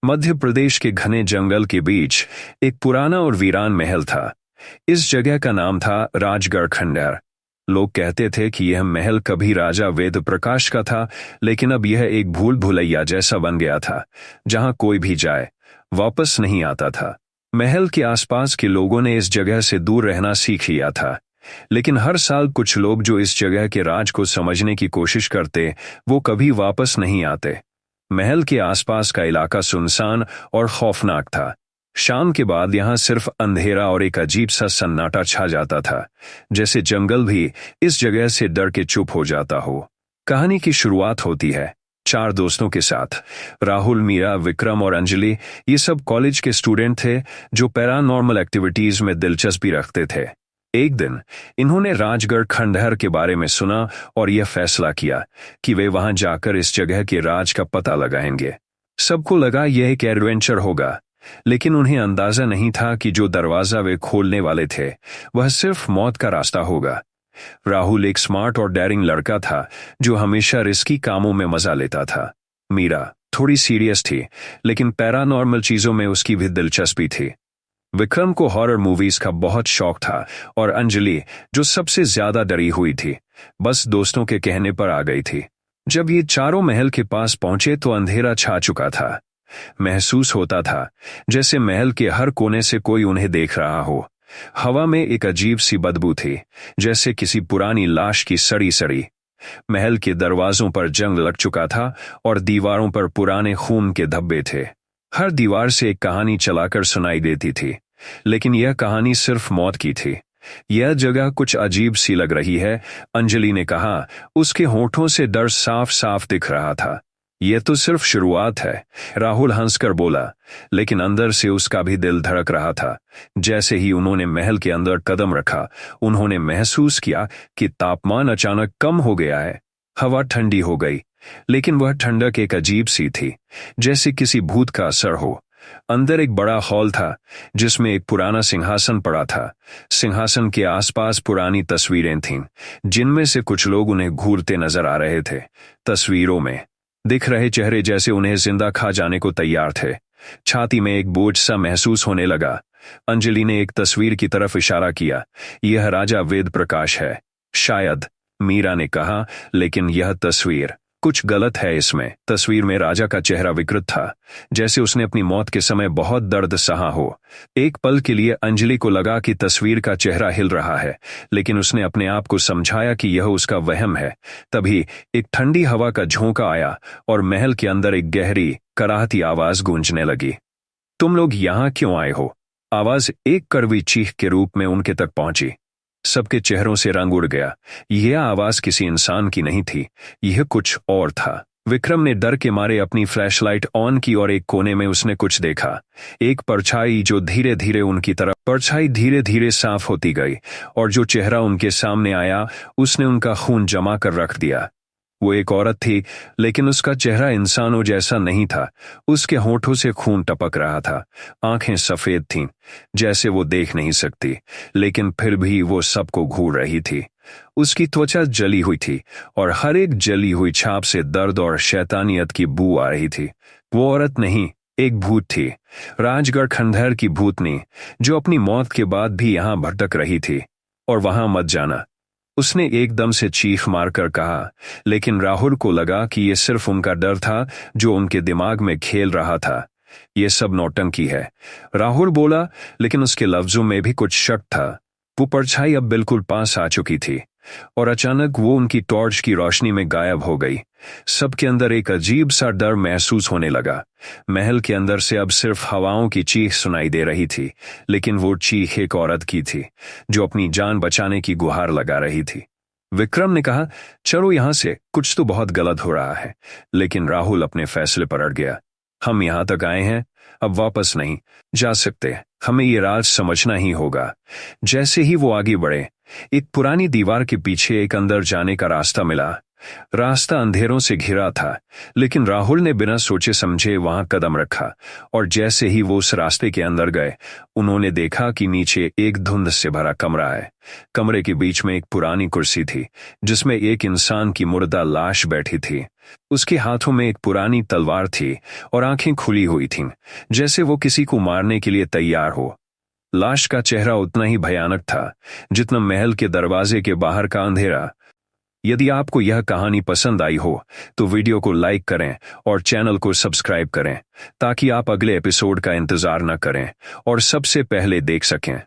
मध्य प्रदेश के घने जंगल के बीच एक पुराना और वीरान महल था। इस जगह का नाम था राजगढ़ खंडहर। लोग कहते थे कि यह महल कभी राजा वेद प्रकाश का था, लेकिन अब यह एक भूल भुलैया जैसा बन गया था, जहां कोई भी जाए वापस नहीं आता था। महल के आसपास के लोगों ने इस जगह से दूर रहना सीख लिया था, लेकिन हर साल कुछ लोग जो इस जगह के राज को समझने की कोशिश करते, वो कभी वापस नहीं आते। महल के आसपास का इलाका सुनसान और खौफनाक था। शाम के बाद यहां सिर्फ अंधेरा और एक अजीब सा सन्नाटा छा जाता था, जैसे जंगल भी इस जगह से डर के चुप हो जाता हो। कहानी की शुरुआत होती है चार दोस्तों के साथ। राहुल, मीरा, विक्रम और अंजलि ये सब कॉलेज के स्टूडेंट थे जो पैरानॉर्मल एक्टिविटीज में दिलचस्पी रखते थे। एक दिन इन्होंने राजगढ़ खंडहर के बारे में सुना और यह फैसला किया कि वे वहां जाकर इस जगह के राज का पता लगाएंगे। सबको लगा यह एक एडवेंचर होगा, लेकिन उन्हें अंदाजा नहीं था कि जो दरवाजा वे खोलने वाले थे वह सिर्फ मौत का रास्ता होगा। राहुल एक स्मार्ट और डेयरिंग लड़का था जो हमेशा रिस्की कामों में मजा लेता था। मीरा थोड़ी सीरियस थी, लेकिन पैरानॉर्मल चीजों में उसकी भी दिलचस्पी थी। विक्रम को हॉरर मूवीज का बहुत शौक था, और अंजलि जो सबसे ज्यादा डरी हुई थी, बस दोस्तों के कहने पर आ गई थी। जब ये चारों महल के पास पहुंचे तो अंधेरा छा चुका था। महसूस होता था जैसे महल के हर कोने से कोई उन्हें देख रहा हो। हवा में एक अजीब सी बदबू थी, जैसे किसी पुरानी लाश की सड़ी सड़ी। महल के दरवाजों पर जंग लग चुका था और दीवारों पर पुराने खून के धब्बे थे। हर दीवार से एक कहानी चलाकर सुनाई देती थी, लेकिन यह कहानी सिर्फ मौत की थी। यह जगह कुछ अजीब सी लग रही है, अंजलि ने कहा। उसके होठों से डर साफ साफ दिख रहा था। यह तो सिर्फ शुरुआत है, राहुल हंसकर बोला, लेकिन अंदर से उसका भी दिल धड़क रहा था। जैसे ही उन्होंने महल के अंदर कदम रखा, उन्होंने महसूस किया कि तापमान अचानक कम हो गया है। हवा ठंडी हो गई, लेकिन वह ठंडक एक अजीब सी थी, जैसे किसी भूत का असर हो। अंदर एक बड़ा हॉल था जिसमें एक पुराना सिंहासन पड़ा था। सिंहासन के आसपास पुरानी तस्वीरें थीं, जिनमें से कुछ लोग उन्हें घूरते नजर आ रहे थे। तस्वीरों में दिख रहे चेहरे जैसे उन्हें जिंदा खा जाने को तैयार थे। छाती में एक बोझ सा महसूस होने लगा। अंजलि ने एक तस्वीर की तरफ इशारा किया। यह राजा वेद प्रकाश है शायद, मीरा ने कहा, लेकिन यह तस्वीर कुछ गलत है। इसमें तस्वीर में राजा का चेहरा विकृत था, जैसे उसने अपनी मौत के समय बहुत दर्द सहा हो। एक पल के लिए अंजलि को लगा कि तस्वीर का चेहरा हिल रहा है, लेकिन उसने अपने आप को समझाया कि यह उसका वहम है। तभी एक ठंडी हवा का झोंका आया और महल के अंदर एक गहरी कराहती आवाज गूंजने लगी। तुम लोग यहां क्यों आए हो? आवाज एक कड़वी चीख के रूप में उनके तक पहुंची। सबके चेहरों से रंग उड़ गया। यह आवाज किसी इंसान की नहीं थी, यह कुछ और था। विक्रम ने डर के मारे अपनी फ्लैशलाइट ऑन की और एक कोने में उसने कुछ देखा। एक परछाई जो धीरे धीरे उनकी तरफ परछाई धीरे धीरे साफ होती गई, और जो चेहरा उनके सामने आया उसने उनका खून जमा कर रख दिया। वो एक औरत थी, लेकिन उसका चेहरा इंसानों जैसा नहीं था। उसके होठों से खून टपक रहा था। आंखें सफेद थीं, जैसे वो देख नहीं सकती, लेकिन फिर भी वो सबको घूर रही थी। उसकी त्वचा जली हुई थी, और हर एक जली हुई छाप से दर्द और शैतानियत की बू आ रही थी। वो औरत नहीं, एक भूत थी, राजगढ़ खंडहर की भूतनी, जो अपनी मौत के बाद भी यहां भटक रही थी। और वहां मत जाना, उसने एकदम से चीख मारकर कहा, लेकिन राहुल को लगा कि यह सिर्फ उनका डर था जो उनके दिमाग में खेल रहा था। यह सब नौटंकी है, राहुल बोला, लेकिन उसके लफ्जों में भी कुछ शक था। वो परछाई अब बिल्कुल पास आ चुकी थी, और अचानक वो उनकी टॉर्च की रोशनी में गायब हो गई। सबके अंदर एक अजीब सा डर महसूस होने लगा। महल के अंदर से अब सिर्फ हवाओं की चीख सुनाई दे रही थी, लेकिन वो चीख एक औरत की थी जो अपनी जान बचाने की गुहार लगा रही थी। विक्रम ने कहा, चलो यहां से, कुछ तो बहुत गलत हो रहा है। लेकिन राहुल अपने फैसले पर अड़ गया। हम यहां तक आए हैं, अब वापस नहीं जा सकते। हमें ये राज समझना ही होगा। जैसे ही वो आगे बढ़े, एक पुरानी दीवार के पीछे एक अंदर जाने का रास्ता मिला। रास्ता अंधेरों से घिरा था, लेकिन राहुल ने बिना सोचे समझे वहां कदम रखा, और जैसे ही वो उस रास्ते के अंदर गए, उन्होंने देखा कि नीचे एक धुंध से भरा कमरा है। कमरे के बीच में एक पुरानी कुर्सी थी, जिसमें एक इंसान की मुर्दा लाश बैठी थी। उसके हाथों में एक पुरानी तलवार थी और आंखें खुली हुई थीं, जैसे वो किसी को मारने के लिए तैयार हो। लाश का चेहरा उतना ही भयानक था जितना महल के दरवाजे के बाहर का अंधेरा। यदि आपको यह कहानी पसंद आई हो तो वीडियो को लाइक करें और चैनल को सब्सक्राइब करें, ताकि आप अगले एपिसोड का इंतजार न करें और सबसे पहले देख सकें।